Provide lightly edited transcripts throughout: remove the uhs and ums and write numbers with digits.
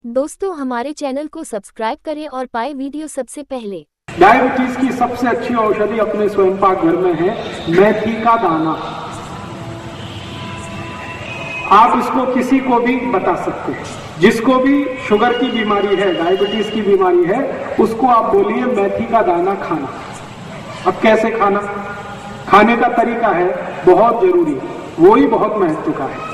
दोस्तों हमारे चैनल को सब्सक्राइब करें और पाए वीडियो सबसे पहले। डायबिटीज की सबसे अच्छी औषधि अपने स्वयं पाक घर में है मेथी का दाना। आप इसको किसी को भी बता सकते हैं, जिसको भी शुगर की बीमारी है, डायबिटीज की बीमारी है, उसको आप बोलिए मेथी का दाना खाना। अब कैसे खाना, खाने का तरीका है बहुत जरूरी, वो ही बहुत महत्व का है।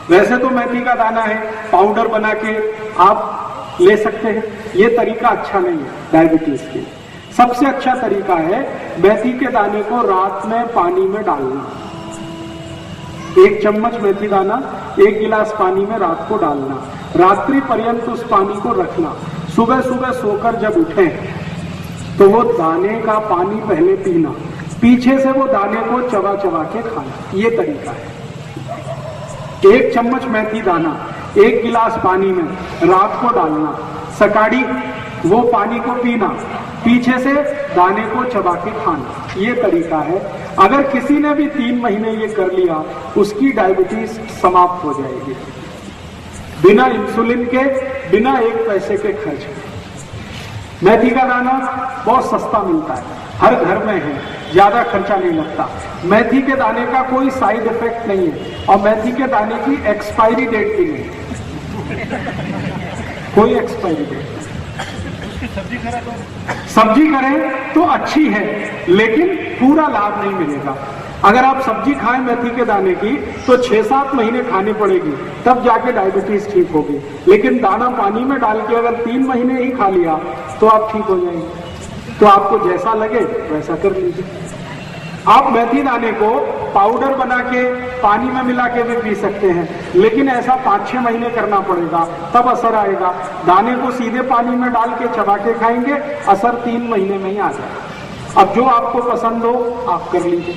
वैसे तो मेथी का दाना है, पाउडर बना के आप ले सकते हैं, ये तरीका अच्छा नहीं है डायबिटीज के लिए। सबसे अच्छा तरीका है मेथी के दाने को रात में पानी में डालना। 1 चम्मच मेथी दाना 1 गिलास पानी में रात को डालना, रात्रि पर्यंत उस पानी को रखना। सुबह सुबह सोकर जब उठें तो वो दाने का पानी पहले पीना, पीछे से वो दाने को चबा चबा के खाना, ये तरीका है। 1 चम्मच मेथी दाना 1 गिलास पानी में रात को डालना, सकाड़ी वो पानी को पीना, पीछे से दाने को चबा के खाना, ये तरीका है। अगर किसी ने भी 3 महीने ये कर लिया, उसकी डायबिटीज समाप्त हो जाएगी, बिना इंसुलिन के, बिना 1 पैसे के खर्च के। मेथी का दाना बहुत सस्ता मिलता है, हर घर में है, ज्यादा खर्चा नहीं लगता। मेथी के दाने का कोई साइड इफेक्ट नहीं है और मेथी के दाने की एक्सपायरी डेट भी नहीं है, कोई एक्सपायरी डेट। सब्जी करें तो अच्छी है, लेकिन पूरा लाभ नहीं मिलेगा। अगर आप सब्जी खाएं मेथी के दाने की तो 6-7 महीने खानी पड़ेगी, तब जाके डायबिटीज ठीक होगी। लेकिन दाना पानी में डाल के अगर 3 महीने ही खा लिया तो आप ठीक हो जाएंगे। तो आपको जैसा लगे वैसा कर लीजिए। आप मेथी दाने को पाउडर बना के पानी में मिला के भी पी सकते हैं, लेकिन ऐसा 5-6 महीने करना पड़ेगा, तब असर आएगा। दाने को सीधे पानी में डाल के चबा के खाएंगे, असर 3 महीने में ही आ जाएगा। अब जो आपको पसंद हो आप कर लीजिए।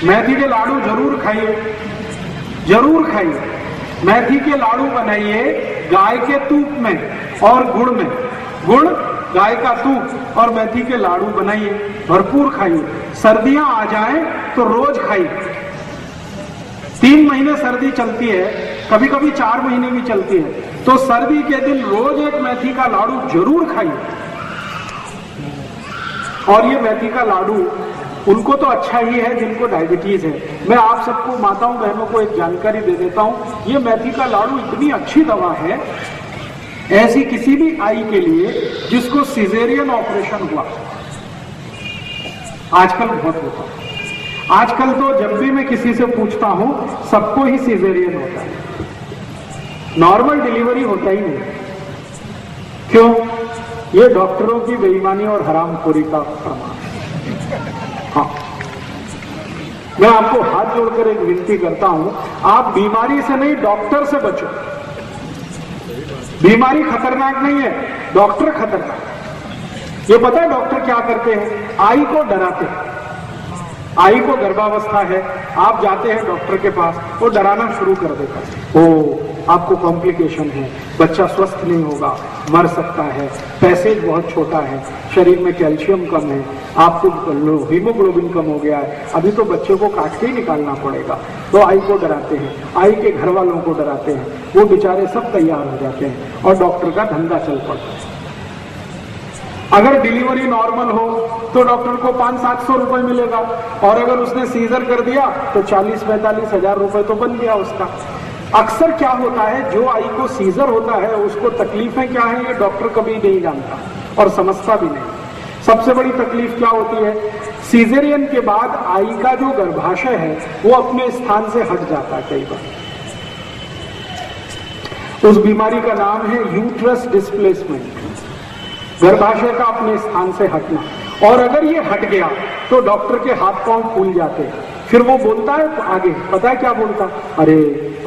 मेथी के लाडू जरूर खाइए, जरूर खाइए। मेथी के लाडू बनाइए गाय के तूप में और गुड़ में, गुड़, गाय का तूप और मेथी के लाडू बनाइए, भरपूर खाइए। सर्दियां आ जाएं तो रोज खाइए। 3 महीने सर्दी चलती है, कभी कभी 4 महीने भी चलती है, तो सर्दी के दिन रोज 1 मेथी का लाडू जरूर खाइए। और ये मेथी का लाडू उनको तो अच्छा ही है जिनको डायबिटीज है। मैं आप सबको, माताओं बहनों को एक जानकारी दे देता हूं, ये मेथी का लाडू इतनी अच्छी दवा है, ऐसी किसी भी आई के लिए जिसको सिजेरियन ऑपरेशन हुआ, आजकल बहुत होता है। आजकल तो जब भी मैं किसी से पूछता हूं सबको ही सिजेरियन होता है, नॉर्मल डिलीवरी होता ही नहीं। क्यों? ये डॉक्टरों की बेईमानी और हरामखोरी का प्रमाण। हाँ, मैं आपको हाथ जोड़कर एक विनती करता हूं, आप बीमारी से नहीं डॉक्टर से बचो। बीमारी खतरनाक नहीं है, डॉक्टर खतरनाक है। ये पता है डॉक्टर क्या करते हैं? आई को डराते हैं। आई को गर्भावस्था है, आप जाते हैं डॉक्टर के पास, वो डराना शुरू कर देता है, ओ आपको कॉम्प्लिकेशन है, बच्चा स्वस्थ नहीं होगा, मर सकता है, पैसेज बहुत छोटा है, शरीर में कैल्शियम कम है, आपको हीमोग्लोबिन कम हो गया है, अभी तो बच्चे को काट के ही निकालना पड़ेगा। तो आई को डराते हैं, आई के घर वालों को डराते हैं, वो बेचारे सब तैयार हो जाते हैं और डॉक्टर का धंधा चल पड़ता है। अगर डिलीवरी नॉर्मल हो तो डॉक्टर को 500-700 रुपए मिलेगा, और अगर उसने सीजर कर दिया तो 40-45 हजार रुपए तो बन गया उसका। अक्सर क्या होता है, जो आई को सीजर होता है उसको तकलीफें क्या है ये डॉक्टर कभी नहीं जानता और समझता भी नहीं। सबसे बड़ी तकलीफ क्या होती है, सीजरियन के बाद आई का जो गर्भाशय है वो अपने स्थान से हट जाता है कई बार। उस बीमारी का नाम है यूट्रस डिस्प्लेसमेंट, गर्भाशय का अपने स्थान से हटना। और अगर ये हट गया तो डॉक्टर के हाथ पांव फूल जाते हैं, फिर वो बोलता है आगे, पता है क्या बोलता? अरे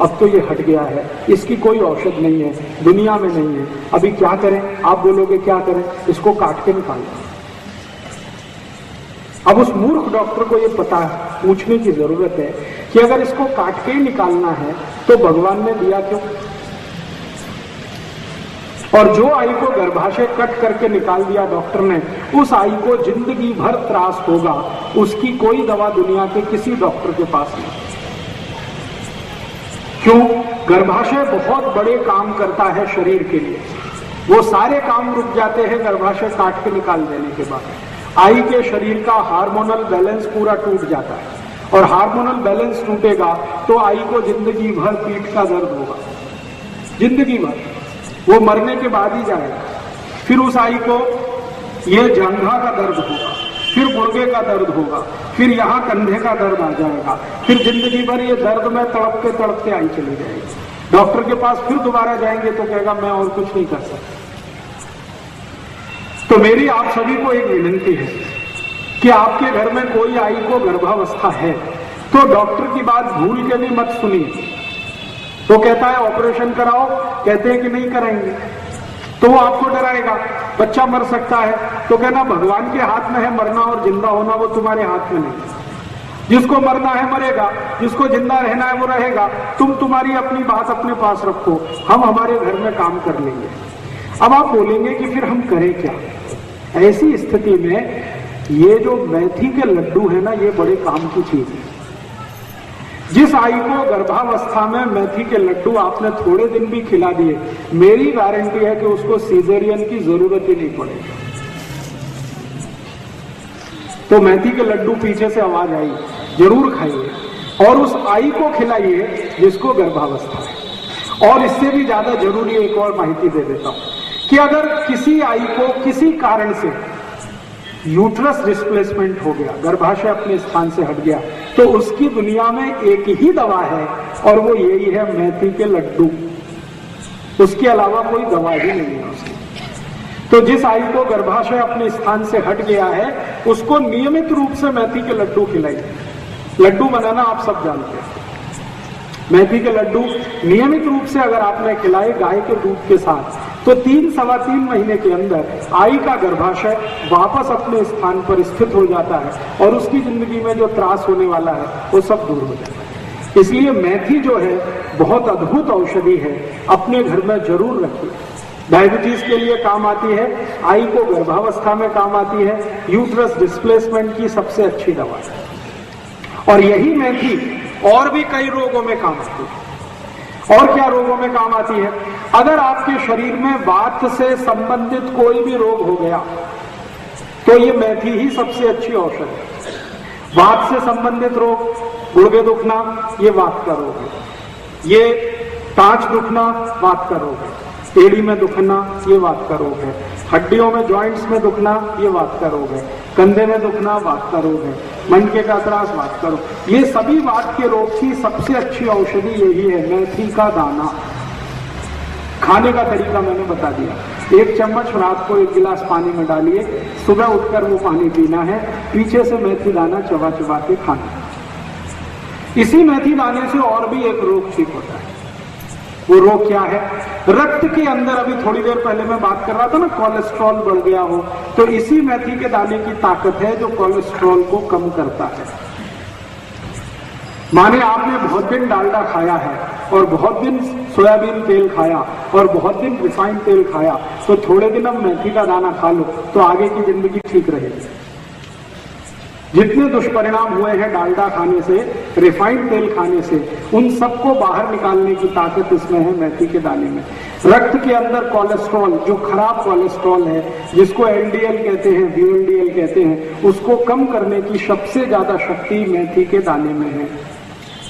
अब तो ये हट गया है, इसकी कोई औषध नहीं है, दुनिया में नहीं है, अभी क्या करें? आप बोलोगे क्या करें? इसको काट के निकाल दो। अब उस मूर्ख डॉक्टर को ये पता पूछने की जरूरत है कि अगर इसको काट के ही निकालना है तो भगवान ने दिया क्यों? और जो आई को गर्भाशय कट करके निकाल दिया डॉक्टर ने, उस आई को जिंदगी भर त्रास होगा, उसकी कोई दवा दुनिया के किसी डॉक्टर के पास नहीं। क्यों? गर्भाशय बहुत बड़े काम करता है शरीर के लिए। वो सारे काम रुक जाते हैं गर्भाशय काट के निकाल देने के बाद। आई के शरीर का हार्मोनल बैलेंस पूरा टूट जाता है, और हार्मोनल बैलेंस टूटेगा तो आई को जिंदगी भर पीठ का दर्द होगा, जिंदगी भर। वो मरने के बाद ही जाएगा। फिर उस आई को ये जांघा का दर्द होगा, फिर गुर्गे का दर्द होगा, फिर यहाँ कंधे का दर्द आ जाएगा, फिर जिंदगी भर ये दर्द में तड़पते आई चली जाएगी। डॉक्टर के पास फिर दोबारा जाएंगे तो कहेगा मैं और कुछ नहीं कर सकता। तो मेरी आप सभी को एक विनती है कि आपके घर में कोई आई को गर्भावस्था है तो डॉक्टर की बात भूल के भी मत सुनिए। तो कहता है ऑपरेशन कराओ, कहते हैं कि नहीं कराएंगे, तो वो आपको डराएगा, बच्चा मर सकता है। तो कहना भगवान के हाथ में है मरना और जिंदा होना, वो तुम्हारे हाथ में नहीं। जिसको मरना है मरेगा, जिसको जिंदा रहना है वो रहेगा। तुम तुम्हारी अपनी बात अपने पास रखो, हम हमारे घर में काम कर लेंगे। अब आप बोलेंगे कि फिर हम करें क्या? ऐसी स्थिति में ये जो मेथी के लड्डू है ना, ये बड़े काम की चीज है। जिस आई को गर्भावस्था में मेथी के लड्डू आपने थोड़े दिन भी खिला दिए, मेरी गारंटी है कि उसको सीजरियन की जरूरत ही नहीं पड़ेगी। तो मेथी के लड्डू पीछे से आवाज आई, जरूर खाइए और उस आई को खिलाइए जिसको गर्भावस्था है। और इससे भी ज्यादा जरूरी एक और माहिती दे देता हूं कि अगर किसी आई को किसी कारण से यूट्रस डिस्प्लेसमेंट हो गया, गर्भाशय अपने स्थान से हट गया, तो उसकी दुनिया में एक ही दवा है और वो यही है मेथी के लड्डू। उसके अलावा कोई दवा ही नहीं है उसकी। तो जिस आई को गर्भाशय अपने स्थान से हट गया है उसको नियमित रूप से मेथी के लड्डू खिलाइए। लड्डू बनाना आप सब जानते हैं। मेथी के लड्डू नियमित रूप से अगर आपने खिलाए गाय के दूध के साथ, तो 3-3.25 महीने के अंदर आई का गर्भाशय वापस अपने स्थान पर स्थित हो जाता है और उसकी जिंदगी में जो त्रास होने वाला है वो सब दूर हो जाता है। इसलिए मेथी जो है बहुत अद्भुत औषधि है, अपने घर में जरूर रखिए। डायबिटीज के लिए काम आती है, आई को गर्भावस्था में काम आती है, यूट्रस डिस्प्लेसमेंट की सबसे अच्छी दवा है। और यही मेथी और भी कई रोगों में काम आती है। और क्या रोगों में काम आती है? अगर आपके शरीर में वात से संबंधित कोई भी रोग हो गया तो ये मेथी ही सबसे अच्छी औषध है। वात से संबंधित रोग, गुर्दे दुखना, ये वात का रोग है। ये टांच दुखना वात का रोग है। एड़ी में दुखना ये वात का रोग है। हड्डियों में जॉइंट्स में दुखना ये वात का रोग है। कंधे में दुखना वात का रोग है। मनके का त्रास वात का रोग। ये सभी वात के रोग की सबसे अच्छी औषधि यही है, मेथी का दाना। खाने का तरीका मैंने बता दिया। 1 चम्मच रात को 1 गिलास पानी में डालिए, सुबह उठकर वो पानी पीना है, पीछे से मेथी दाना चबा चबा के खाना। इसी मेथी दाने से और भी एक रोग ठीक होता है। वो रोग क्या है? रक्त के अंदर, अभी थोड़ी देर पहले मैं बात कर रहा था ना, कोलेस्ट्रॉल बढ़ गया हो, तो इसी मेथी के दाने की ताकत है जो कोलेस्ट्रॉल को कम करता है। माने आपने बहुत दिन डालडा खाया है और बहुत दिन सोयाबीन तेल खाया और बहुत दिन रिफाइंड तेल खाया, तो थोड़े दिन अब मेथी का दाना खा लो तो आगे की जिंदगी ठीक रहेगी। जितने दुष्परिणाम हुए हैं डालडा खाने से, रिफाइंड तेल खाने से, उन सबको बाहर निकालने की ताकत इसमें है मेथी के दाने में। रक्त के अंदर कोलेस्ट्रॉल, जो खराब कोलेस्ट्रॉल है, जिसको एलडीएल कहते हैं, वीएलडीएल कहते हैं, उसको कम करने की सबसे ज्यादा शक्ति मेथी के दाने में है।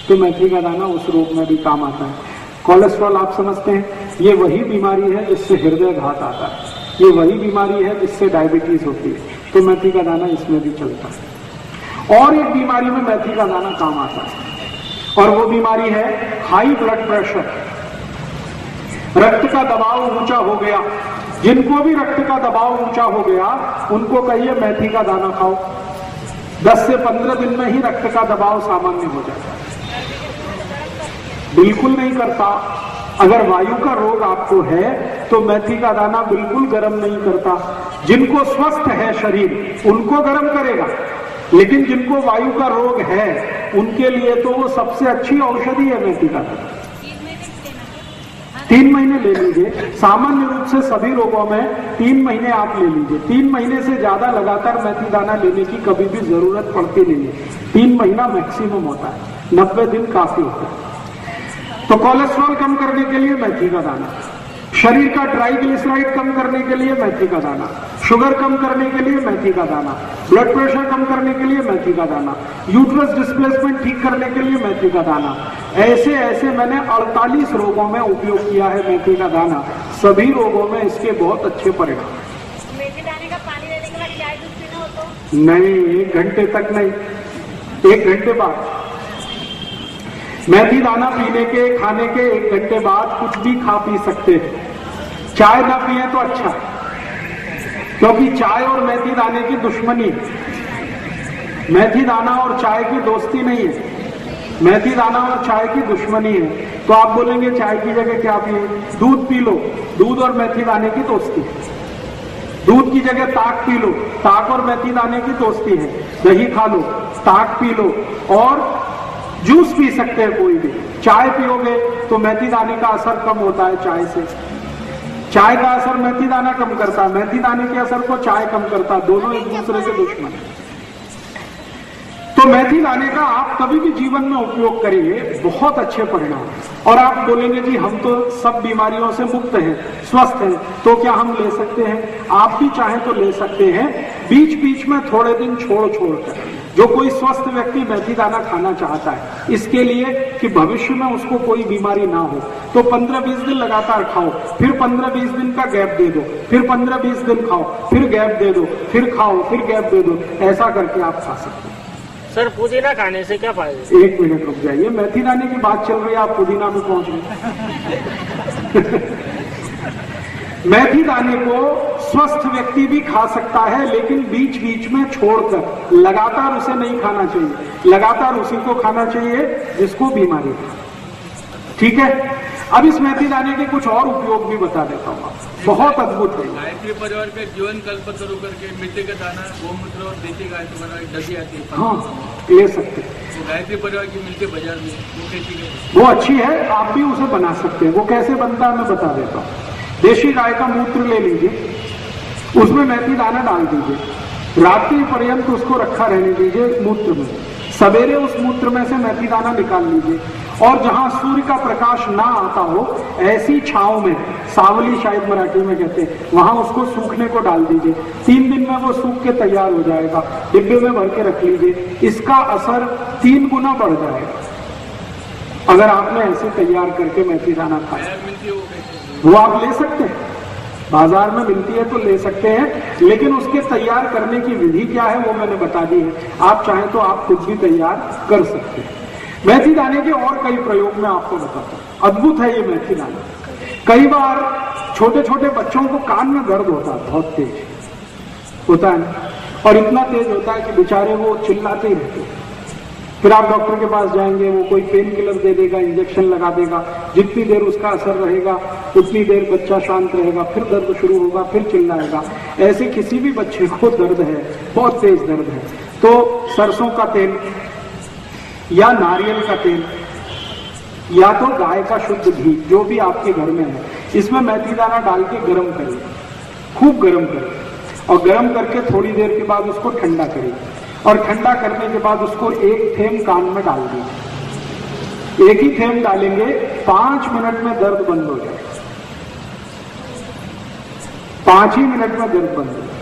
तो मेथी का दाना उस रोग में भी काम आता है। कोलेस्ट्रॉल आप समझते हैं, ये वही बीमारी है जिससे हृदय घात आता है, ये वही बीमारी है जिससे डायबिटीज होती है। तो मेथी का दाना इसमें भी चलता है। और एक बीमारी में मेथी का दाना काम आता है और वो बीमारी है हाई ब्लड प्रेशर। रक्त का दबाव ऊंचा हो गया, जिनको भी रक्त का दबाव ऊंचा हो गया उनको कहिए मेथी का दाना खाओ। 10 से 15 दिन में ही रक्त का दबाव सामान्य हो जाता है। बिल्कुल नहीं करता। अगर वायु का रोग आपको है तो मेथी का दाना बिल्कुल गर्म नहीं करता। जिनको स्वस्थ है शरीर उनको गर्म करेगा, लेकिन जिनको वायु का रोग है उनके लिए तो वो सबसे अच्छी औषधि है मेथी का दाना। 3 महीने ले लीजिए। सामान्य रूप से सभी रोगों में 3 महीने आप ले लीजिए। 3 महीने से ज्यादा लगातार मेथी दाना लेने की कभी भी जरूरत पड़ती नहीं है। 3 महीना मैक्सिमम होता है, 90 दिन काफी होता है। तो कोलेस्ट्रॉल कम करने के लिए मेथी का दाना, शरीर का ट्राइग्लिसराइड कम करने के लिए मेथी का दाना, शुगर कम करने के लिए मेथी का दाना, ब्लड प्रेशर कम करने के लिए मेथी का दाना, यूट्रस डिस्प्लेसमेंट ठीक करने के लिए मेथी का दाना। ऐसे ऐसे मैंने 48 रोगों में उपयोग किया है मेथी का दाना। सभी रोगों में इसके बहुत अच्छे परिणाम। मेथी दाने का पानी लेने के बाद चाय दूध पीना हो तो? नहीं, 1 घंटे तक नहीं, 1 घंटे बाद। मेथी दाना पीने के, खाने के 1 घंटे बाद कुछ भी खा पी सकते हैं। चाय ना पिए तो अच्छा, क्योंकि चाय और मेथी दाने की दुश्मनी है। मेथी दाना और चाय की दोस्ती नहीं है, मेथी दाना और चाय की दुश्मनी है। तो आप बोलेंगे चाय की जगह क्या पिए? दूध पी लो, दूध और मेथी दाने की दोस्ती है। दूध की जगह ताक पी लो, ताक और मेथी दाने की दोस्ती है। दही खा लो, ताक पी लो, और जूस पी सकते हैं कोई भी। चाय पियोगे तो मेथी दाने का असर कम होता है चाय से, चाय का असर मेथी दाना कम करता है, मेथी दाने के असर को चाय कम करता है। दोनों एक दूसरे के दुश्मन है। तो मेथी दाने का आप कभी भी जीवन में उपयोग करिए, बहुत अच्छे परिणाम। और आप बोलेंगे जी हम तो सब बीमारियों से मुक्त हैं, स्वस्थ हैं, तो क्या हम ले सकते हैं? आप भी चाहें तो ले सकते हैं, बीच बीच में थोड़े दिन छोड़ कर। जो कोई स्वस्थ व्यक्ति मेथी दाना खाना चाहता है, इसके लिए कि भविष्य में उसको कोई बीमारी ना हो, तो 15-20 दिन लगातार खाओ, फिर 15-20 दिन का गैप दे दो, फिर 15-20 दिन खाओ, फिर गैप दे दो, फिर खाओ, फिर गैप दे दो। ऐसा करके आप खा सकते हैं। सर, पुदीना खाने से क्या फायदे? 1 मिनट रुक जाइए, मेथी दाने की बात चल रही है, आप पुदीना पे पहुंच गए। मेथी दाने को स्वस्थ व्यक्ति भी खा सकता है, लेकिन बीच बीच में छोड़कर, लगातार उसे नहीं खाना चाहिए। लगातार उसी को खाना चाहिए जिसको बीमारी है। ठीक है, अब इस मेथी दाने के कुछ और उपयोग भी बता देता हूँ, बहुत अद्भुत है। गायत्री परिवार के जीवन कल्पतरु करके मिट्टी का दाना, गोमूत्र और देसी गाय की दही आती है, हाँ, ले सकते हैं। तो गायत्री परिवार की मिलके बाजार में वो कैसी है? वो अच्छी है, आप भी उसे बना सकते हैं। वो कैसे बनता है मैं बता देता हूँ। देशी गाय का मूत्र ले लीजिए, उसमें मेथी दाना डाल दीजिए, रात्रि पर्यंत उसको रखा रहने दीजिए मूत्र में। सवेरे उस मूत्र में से मेथी दाना निकाल लीजिए, और जहां सूर्य का प्रकाश ना आता हो, ऐसी छांव में, सावली शायद मराठी में कहते हैं, वहां उसको सूखने को डाल दीजिए। 3 दिन में वो सूख के तैयार हो जाएगा। डिब्बे में भर के रख लीजिए, इसका असर 3 गुना बढ़ जाएगा अगर आपने ऐसे तैयार करके मेथी दाना खाया। वो आप ले सकते हैं, बाजार में मिलती है तो ले सकते हैं, लेकिन उसके तैयार करने की विधि क्या है वो मैंने बता दी है। आप चाहें तो आप खुद भी तैयार कर सकते हैं। मेथी दाने के और कई प्रयोग मैं आपको बताता हूँ। अद्भुत है ये मेथी दाना। कई बार छोटे छोटे बच्चों को कान में दर्द होता है, बहुत तेज होता है ना, और इतना तेज होता है कि बेचारे वो चिल्लाते ही रहते हैं। फिर आप डॉक्टर के पास जाएंगे, वो कोई पेन किलर दे देगा, इंजेक्शन लगा देगा। जितनी देर उसका असर रहेगा उतनी देर बच्चा शांत रहेगा, फिर दर्द शुरू होगा, फिर चिल्लाएगा। ऐसे किसी भी बच्चे को दर्द है, बहुत तेज दर्द है, तो सरसों का तेल या नारियल का तेल या तो गाय का शुद्ध घी, जो भी आपके घर में है, इसमें मेथी दाना डाल के गर्म करिए, खूब गर्म करिए, और गर्म करके थोड़ी देर के बाद उसको ठंडा करिए, और ठंडा करने के बाद उसको 1 थेम कान में डाल दीजिए। 1 ही थेम डालेंगे, 5 मिनट में दर्द बंद हो जाए। 5 ही मिनट में दर्द बंद हो जाए,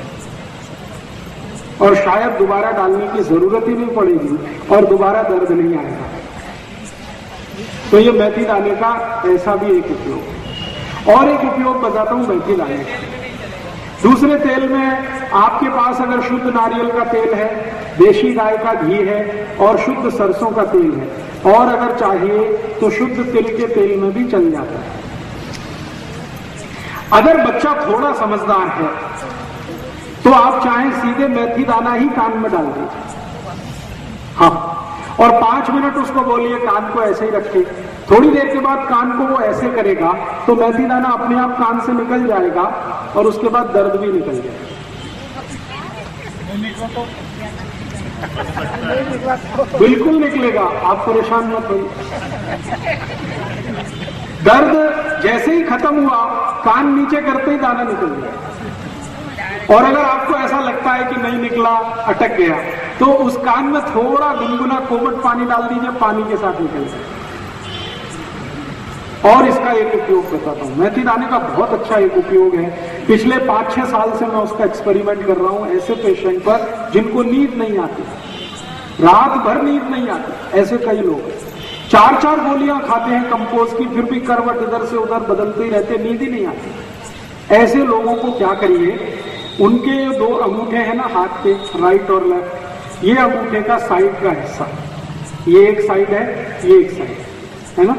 और शायद दोबारा डालने की जरूरत ही नहीं पड़ेगी, और दोबारा दर्द नहीं आएगा। तो ये मेथी दाने का ऐसा भी एक उपयोग है। और एक उपयोग बताता हूं मेथी दाने का। दूसरे तेल में आपके पास अगर शुद्ध नारियल का तेल है, देशी गाय का घी है, और शुद्ध सरसों का तेल है, और अगर चाहिए तो शुद्ध तिल के तेल में भी चल जाता है। अगर बच्चा थोड़ा समझदार है तो आप चाहें सीधे मेथी दाना ही कान में डाल दीजिए, हाँ, और 5 मिनट उसको बोलिए कान को ऐसे ही रखिए। थोड़ी देर के बाद कान को वो ऐसे करेगा तो मेथी दाना अपने आप कान से निकल जाएगा, और उसके बाद दर्द भी निकल जाएगा। बिल्कुल निकलेगा, आप परेशान मत होइए। दर्द जैसे ही खत्म हुआ, कान नीचे करते ही दाना निकल गया। और अगर आपको ऐसा लगता है कि नहीं निकला, अटक गया, तो उस कान में थोड़ा गुनगुना कोमट पानी डाल दीजिए, पानी के साथ निकल जाए। और इसका एक उपयोग बताता हूँ। मेथी दाने का बहुत अच्छा एक उपयोग है। पिछले 5-6 साल से मैं उसका एक्सपेरिमेंट कर रहा हूँ ऐसे पेशेंट पर जिनको नींद नहीं आती, रात भर नींद नहीं आती, ऐसे कई लोग 4-4 गोलियां खाते हैं कंपोज की, फिर भी करवट इधर से उधर बदलते ही रहते, नींद ही नहीं आती। ऐसे लोगों को क्या करिए, उनके 2 अंगूठे हैं ना हाथ के, राइट और लेफ्ट, ये अंगूठे का साइड का हिस्सा, ये एक साइड है, ये एक साइड है ना,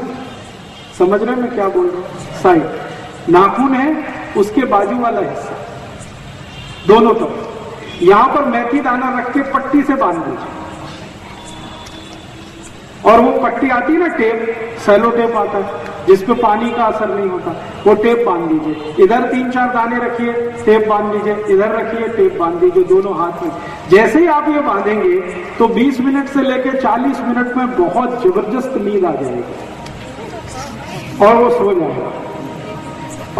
समझ रहे हैं मैं क्या बोल रहा हूं? साइड नाखून है, उसके बाजू वाला हिस्सा दोनों तरफ, यहां पर मेथी दाना रख के पट्टी से बांध दीजिए। और वो पट्टी आती है ना टेप, सेलो टेप आता है जिसपे पानी का असर नहीं होता, वो टेप बांध दीजिए। इधर 3-4 दाने रखिए, टेप बांध दीजिए, इधर रखिए, टेप बांध दीजिए, दोनों हाथ में। जैसे ही आप ये बांधेंगे तो 20 मिनट से लेकर 40 मिनट में बहुत जबरदस्त नींद आ जाएगी और वो सो जाएगा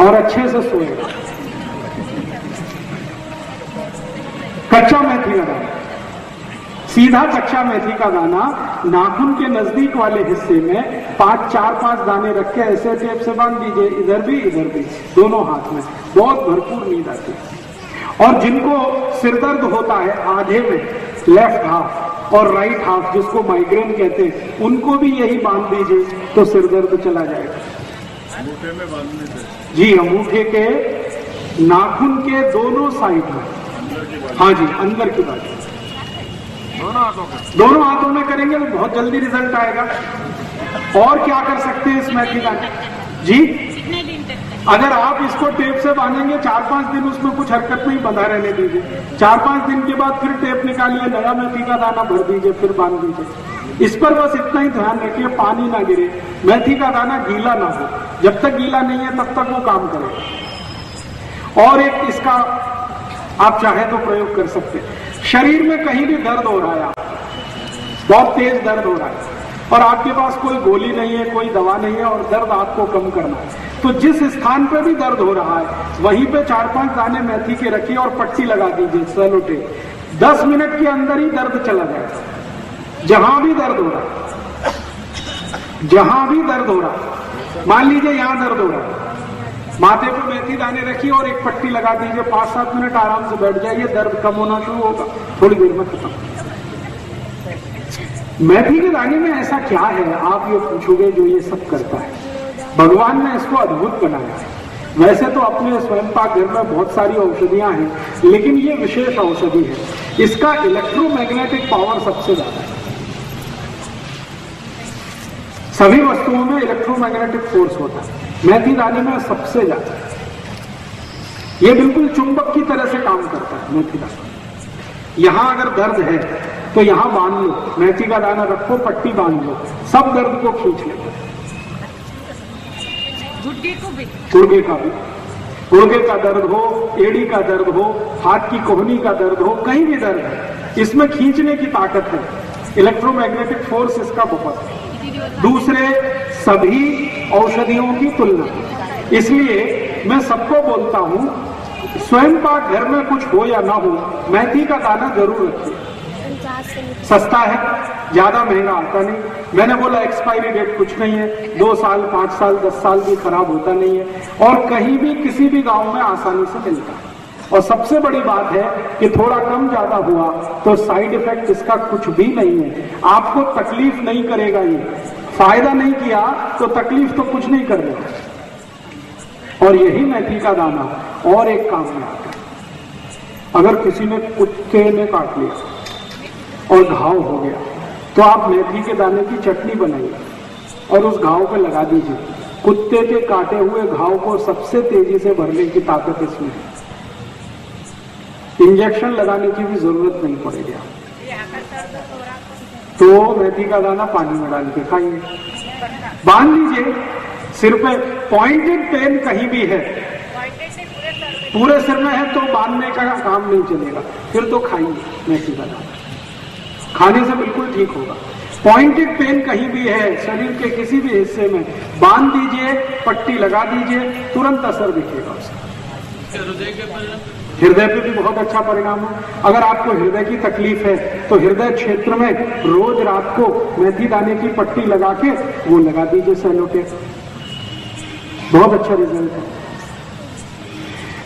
और अच्छे से सोएगा। कच्चा मेथी का दाना, सीधा कच्चा मेथी का दाना नाखून के नजदीक वाले हिस्से में 4-5 दाने रख के ऐसे टेप से बांध दीजिए, इधर भी दोनों हाथ में, बहुत भरपूर नींद आती है। और जिनको सिरदर्द होता है आधे में, लेफ्ट हाफ और राइट हाफ, जिसको माइग्रेन कहते हैं, उनको भी यही बांध दीजिए तो सिरदर्द चला जाएगा। अंगूठे में बांधने से? जी, अंगूठे के नाखून के दोनों साइड में, हाँ जी, अंदर की बाजू, दोनों हाथों में करेंगे तो बहुत जल्दी रिजल्ट आएगा। और क्या कर सकते हैं इस मेथी दाने जी, कितने दिन तक? अगर आप इसको टेप से बांधेंगे 4-5 दिन उसमें कुछ हरकत नहीं, बंधा रहने दीजिए। 4-5 दिन के बाद फिर टेप निकालिए, नया मेथी का दाना भर दीजिए, फिर बांध दीजिए। इस पर बस इतना ही ध्यान रखिए, पानी ना गिरे, मेथी का दाना गीला ना हो। जब तक गीला नहीं है तब तक वो काम करेगा। और एक इसका आप चाहे तो प्रयोग कर सकते हैं, शरीर में कहीं भी दर्द हो रहा है, बहुत तेज दर्द हो रहा है और आपके पास कोई गोली नहीं है, कोई दवा नहीं है और दर्द आपको कम करना है, तो जिस स्थान पे भी दर्द हो रहा है वहीं पे 4-5 दाने मेथी के रखिए और पट्टी लगा दीजिए सेलो टेप। 10 मिनट के अंदर ही दर्द चला जाएगा। जहां भी दर्द हो रहा है, जहां भी दर्द हो रहा है, मान लीजिए यहां दर्द हो रहा है, माथे पे मेथी दाने रखिए और एक पट्टी लगा दीजिए, 5-7 मिनट आराम से बैठ जाइए, दर्द कम होना शुरू होगा, थोड़ी देर में खत्म। मेथी के दाने में ऐसा क्या है आप ये पूछोगे जो ये सब करता है? भगवान ने इसको अद्भुत बनाया है। वैसे तो अपने स्वयं पाक घर में बहुत सारी औषधियां हैं, लेकिन ये विशेष औषधि है। इसका इलेक्ट्रोमैग्नेटिक पावर सबसे ज्यादा है। सभी वस्तुओं में इलेक्ट्रोमैग्नेटिक फोर्स होता है, मेथी दाने में सबसे ज्यादा। ये बिल्कुल चुंबक की तरह से काम करता है मेथी दाना। यहां अगर दर्द है तो यहां बांध लो, मेथी का दाना रखो, पट्टी बांध लो, सब दर्द को खींच लेते। गुड्डे को भी, गुर्गे का भी, गुर्गे का दर्द हो, एड़ी का दर्द हो, हाथ की कोहनी का दर्द हो, कहीं भी दर्द है, इसमें खींचने की ताकत है। इलेक्ट्रोमैग्नेटिक फोर्स इसका बहुत है, दूसरे सभी औषधियों की तुलना। इसलिए मैं सबको बोलता हूं, स्वयं पाक घर में कुछ हो या ना हो, मेथी का दाना जरूर रखिए। सस्ता है, ज्यादा महंगा आता नहीं। मैंने बोला एक्सपायरी डेट कुछ नहीं है, 2 साल, 5 साल, 10 साल भी खराब होता नहीं है और कहीं भी किसी भी गांव में आसानी से मिलता है। और सबसे बड़ी बात है कि थोड़ा कम ज्यादा हुआ तो साइड इफेक्ट इसका कुछ भी नहीं है, आपको तकलीफ नहीं करेगा। ये फायदा नहीं किया तो तकलीफ तो कुछ नहीं कर रहा। और यही मेथी का दाना और एक काम में आता है। अगर किसी ने कुत्ते ने काट लिया और घाव हो गया तो आप मेथी के दाने की चटनी बनाइए और उस घाव पे लगा दीजिए। कुत्ते के काटे हुए घाव को सबसे तेजी से भरने की ताकत इसमें है। इंजेक्शन लगाने की भी जरूरत नहीं पड़ेगी। तो मेथी का दाना पानी में डाल के खाइए, बांध लीजिए सिर पे। पॉइंटेड पेन कहीं भी है, पूरे सिर में है तो बांधने का काम नहीं चलेगा, फिर तो खाइए मेथी का दाना, खाने से बिल्कुल ठीक होगा। पॉइंटेड पेन कहीं भी है शरीर के किसी भी हिस्से में, बांध दीजिए, पट्टी लगा दीजिए, तुरंत असर दिखेगा उसका। हृदय पे भी बहुत अच्छा परिणाम है। अगर आपको हृदय की तकलीफ है तो हृदय क्षेत्र में रोज रात को मेथी दाने की पट्टी लगा के वो लगा दीजिए सेलो टेप, बहुत अच्छा रिजल्ट है।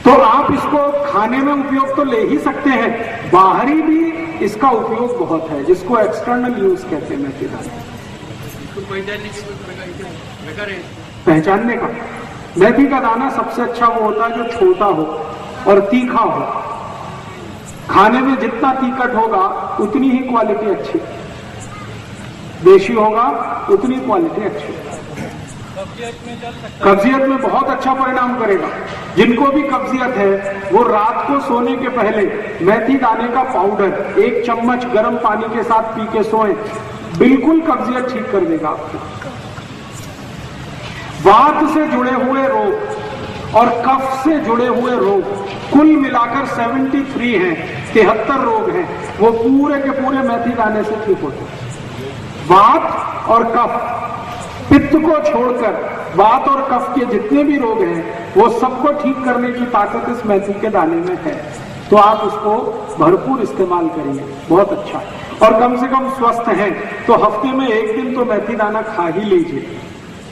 तो आप इसको खाने में उपयोग तो ले ही सकते हैं, बाहरी भी इसका उपयोग बहुत है, जिसको एक्सटर्नल यूज कहते हैं मेथी दाना। पहचानने का मेथी का दाना सबसे अच्छा वो होता है जो छोटा हो और तीखा हो। खाने में जितना तीखट होगा उतनी ही क्वालिटी अच्छी, देशी होगा उतनी क्वालिटी अच्छी। कब्जियत में बहुत अच्छा परिणाम करेगा। जिनको भी कब्जियत है वो रात को सोने के पहले मेथी दाने का पाउडर 1 चम्मच गर्म पानी के साथ पी के सोएं, बिल्कुल कब्जियत ठीक कर देगा आपको। वात से जुड़े हुए रोग और कफ से जुड़े हुए रोग कुल मिलाकर 73 हैं, 73 रोग हैं, वो पूरे के पूरे मेथी दाने से ठीक होते हैं। वात और कफ, पित्त को छोड़कर वात और कफ के जितने भी रोग हैं वो सबको ठीक करने की ताकत इस मेथी के दाने में है। तो आप उसको भरपूर इस्तेमाल करिए, बहुत अच्छा है। और कम से कम स्वस्थ हैं तो हफ्ते में 1 दिन तो मेथी दाना खा ही लीजिए,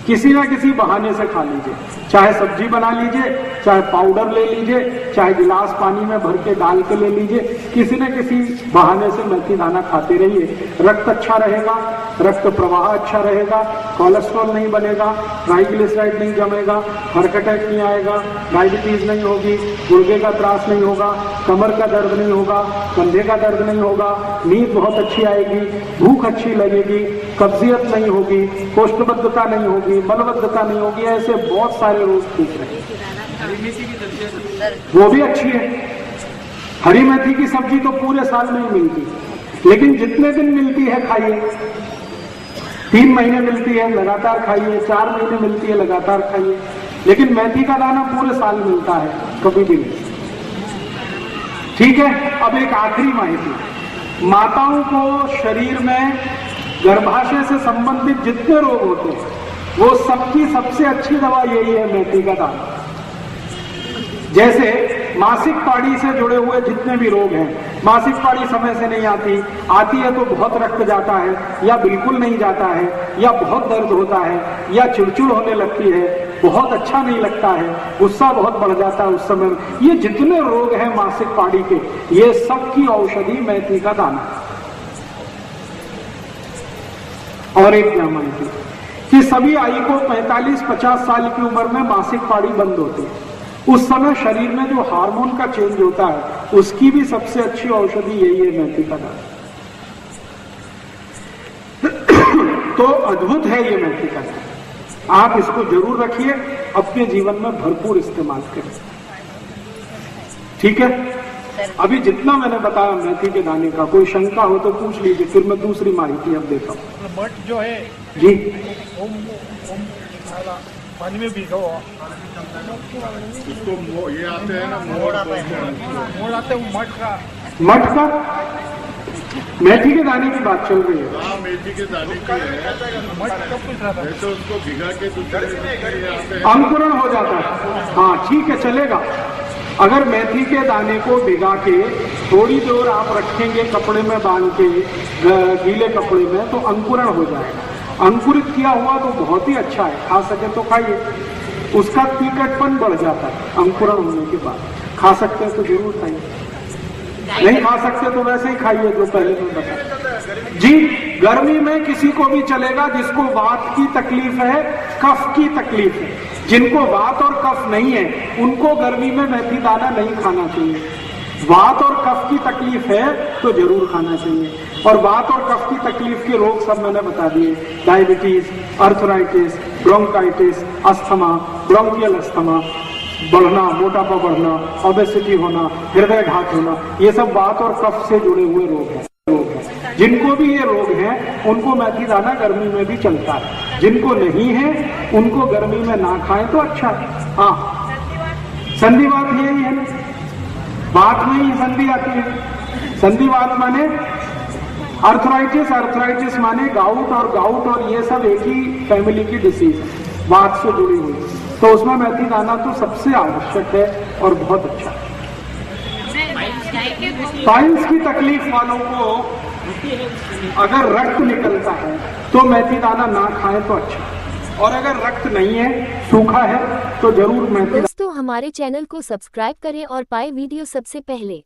किसी ना किसी बहाने से खा लीजिए। चाहे सब्जी बना लीजिए, चाहे पाउडर ले लीजिए, चाहे गिलास पानी में भर के डाल के ले लीजिए, किसी न किसी बहाने से मेथी दाना खाते रहिए। रक्त अच्छा रहेगा, रक्त प्रवाह अच्छा रहेगा, कोलेस्ट्रॉल नहीं बनेगा, ट्राइग्लिसराइड नहीं जमेगा, हार्ट अटैक नहीं आएगा, डायबिटीज नहीं होगी, गुर्दे का त्रास नहीं होगा, कमर का दर्द नहीं होगा, कंधे का दर्द नहीं होगा, नींद बहुत अच्छी आएगी, भूख अच्छी लगेगी, कब्जियत नहीं होगी, कोष्ठबद्धता नहीं होगी, मलबद्धता नहीं होगी, ऐसे बहुत सारे रोग ठीक रहेंगे। वो भी अच्छी है। हरी मेथी की सब्जी तो पूरे साल नहीं मिलती, लेकिन जितने दिन मिलती है खाइए। 3 महीने मिलती है लगातार खाइए, 4 महीने मिलती है लगातार खाइए, लेकिन मेथी का दाना पूरे साल मिलता है, कभी भी नहीं। ठीक है। अब एक आखिरी माहिती, माताओं को शरीर में गर्भाशय से संबंधित जितने रोग होते हैं वो सबकी सबसे अच्छी दवा यही है, मेथी का दाना। जैसे मासिक पाड़ी से जुड़े हुए जितने भी रोग हैं, मासिक पाड़ी समय से नहीं आती है तो बहुत रक्त जाता है या बिल्कुल नहीं जाता है, या बहुत दर्द होता है, या चिड़चिड़ होने लगती है, बहुत अच्छा नहीं लगता है, गुस्सा बहुत बढ़ जाता है उस समय, ये जितने रोग हैं मासिक पाड़ी के, ये सब की औषधि मेथी का दाना। और एक क्या मानती कि सभी आई को 45-50 साल की उम्र में मासिक पाड़ी बंद होती है। उस समय शरीर में जो हार्मोन का चेंज होता है उसकी भी सबसे अच्छी औषधि यही है, मेथी का दाना। तो अद्भुत है ये मेथी का दाना, आप इसको जरूर रखिए, अपने जीवन में भरपूर इस्तेमाल करें। ठीक है। अभी जितना मैंने बताया मेथी के दाने का, कोई शंका हो तो पूछ लीजिए, फिर मैं दूसरी माहिती अब देता हूँ। मठ जो है जी, पानी में भिगो, उसको ये आते हैं ना मोड़ आते हैं मठ का मेथी के दाने की बात चल रही है। हाँ, मेथी के दाने की है, तो उसको भिगा के दूसरे अंकुरण हो जाता है। हाँ ठीक है, चलेगा। अगर मेथी के दाने को भिगा के थोड़ी देर आप रखेंगे कपड़े में बांध के, गीले कपड़े में, तो अंकुरण हो जाएगा। अंकुरित किया हुआ तो बहुत ही अच्छा है, खा सके तो खाइए, उसका तीखटपन बढ़ जाता है अंकुरण होने के बाद। खा सकते हैं तो जरूर खाइए, नहीं खा सकते तो वैसे ही खाइए जो पहले मैं बताया। जी, गर्मी में किसी को भी चलेगा जिसको वात की तकलीफ है, कफ की तकलीफ है। जिनको वात और कफ नहीं है उनको गर्मी में मेथी दाना नहीं खाना चाहिए। वात और कफ की तकलीफ है तो जरूर खाना चाहिए। और वात और कफ की तकलीफ के रोग सब मैंने बता दिए, diabetes, arthritis, bronchitis, asthma, bronchial asthma बढ़ना, मोटापा बढ़ना, ओबेसिटी होना, हृदय घात होना, ये सब वात और कफ से जुड़े हुए रोग हैं। जिनको भी ये रोग हैं उनको मेथी दाना गर्मी में भी चलता है, जिनको नहीं है उनको गर्मी में ना खाएं तो अच्छा है। हाँ, संधिवात यही है ना, बात में ही संधि आती है। संधिवात माने अर्थराइटिस, अर्थराइटिस माने गाउट, और गाउट और ये सब एक ही फैमिली की डिसीज है, वात से जुड़ी हुई, तो उसमें मेथी दाना तो सबसे आवश्यक है और बहुत अच्छा है। पाइल्स की तकलीफ वालों को अगर रक्त निकलता है तो मेथी दाना ना खाएं तो अच्छा। और अगर रक्त नहीं है, सूखा है, तो जरूर मेथी। दोस्तों हमारे चैनल को सब्सक्राइब करें और पाए वीडियो सबसे पहले।